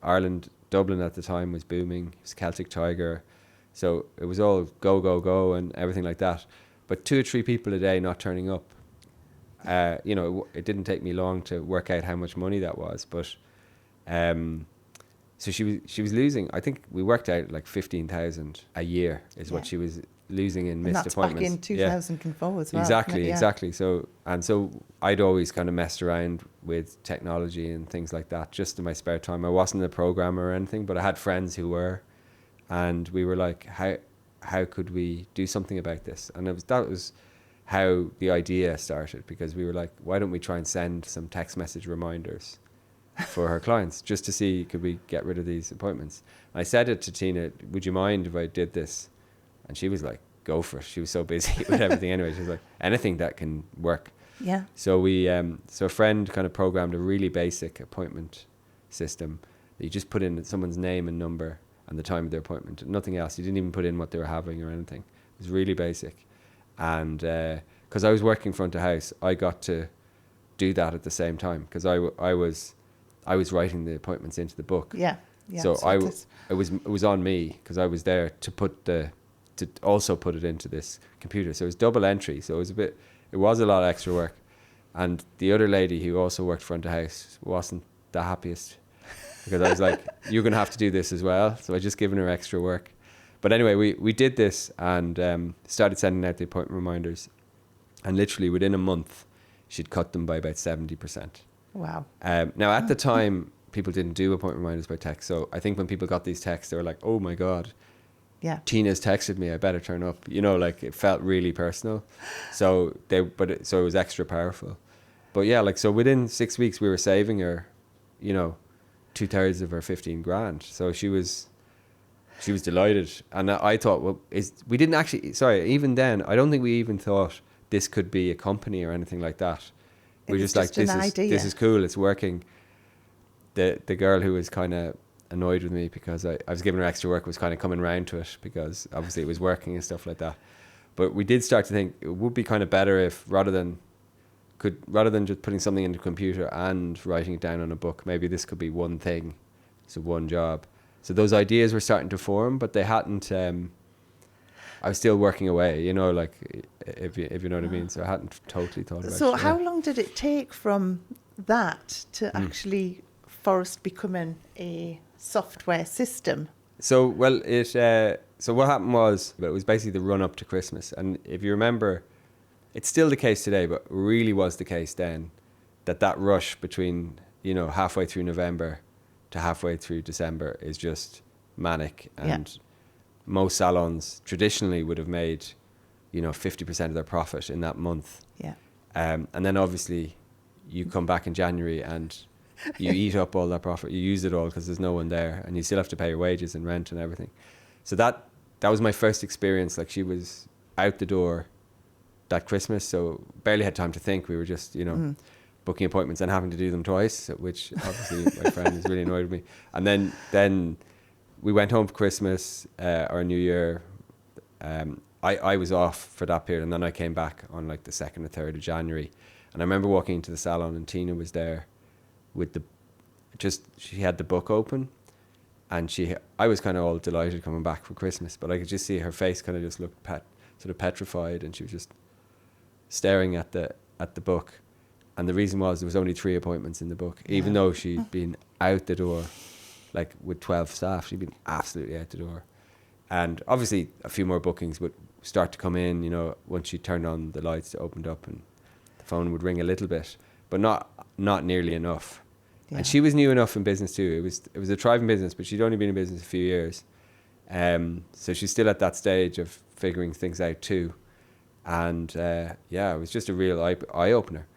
Ireland, Dublin at the time was booming. It was Celtic Tiger. So it was all go, go, go and everything like that. But 2 or 3 people a day not turning up, it didn't take me long to work out how much money that was. But so she was losing, I think we worked out like 15,000 a year is what she was losing in missed appointments. And that's back in 2004 as well. Exactly. So I'd always kind of messed around with technology and things like that just in my spare time. I wasn't a programmer or anything, but I had friends who were, and we were like, how could we do something about this? And that was how the idea started, because we were like, why don't we try and send some text message reminders for her clients just to see, could we get rid of these appointments? And I said it to Tina, would you mind if I did this? And she was like, go for it. She was so busy with everything anyway. She was like, anything that can work. Yeah. So so a friend kind of programmed a really basic appointment system that you just put in someone's name and number and the time of their appointment, nothing else. You didn't even put in what they were having or anything. It was really basic. And because I was working front of house, I got to do that at the same time, because I was writing the appointments into the book. Yeah. So it was on me, because I was there to also put it into this computer. So it was double entry. So it was a lot of extra work. And the other lady who also worked front of house wasn't the happiest, because I was like, you're going to have to do this as well. So I just given her extra work. But anyway, we did this and started sending out the appointment reminders. And literally within a month, she'd cut them by about 70%. Wow. Now, at the time, people didn't do appointment reminders by text. So I think when people got these texts, they were like, oh my God, Tina's texted me, I better turn up. Like it felt really personal. So it was extra powerful. But yeah, so within 6 weeks, we were saving her, 2/3 of her 15 grand. So she was delighted. And I thought, even then, I don't think we even thought this could be a company or anything like that. We were just like, this is cool, it's working. The girl who was kind of annoyed with me because I was giving her extra work was kind of coming round to it, because obviously it was working and stuff like that. But we did start to think it would be kind of better if rather than just putting something in the computer and writing it down on a book, maybe this could be one thing, so one job. So those ideas were starting to form, but they hadn't. I was still working away, like if you know what I mean. So I hadn't totally thought about it. So how long did it take from that to actually Forrest becoming a software system? So so what happened was, it was basically the run up to Christmas, and if you remember, it's still the case today, but really was the case then, that rush between halfway through November to halfway through December is just manic. And most salons traditionally would have made 50% of their profit in that month. And then obviously you come back in January and you eat up all that profit, you use it all because there's no one there, and you still have to pay your wages and rent and everything. So that was my first experience. Like, she was out the door that Christmas, so barely had time to think. We were just booking appointments and having to do them twice, which obviously my friend was really annoyed with me. And then we went home for Christmas or New Year. I was off for that period, and then I came back on like the 2nd or 3rd of January. And I remember walking into the salon, and Tina was there with she had the book open, and I was kind of all delighted coming back for Christmas, but I could just see her face kind of just looked sort of petrified, and she was just staring at the book. And the reason was there was only 3 appointments in the book, even though she'd been out the door, like with 12 staff, she'd been absolutely out the door. And obviously a few more bookings would start to come in, once she turned on the lights, it opened up and the phone would ring a little bit, but not nearly enough. Yeah. And she was new enough in business too. It was a thriving business, but she'd only been in business a few years. So she's still at that stage of figuring things out too. And it was just a real eye-opener.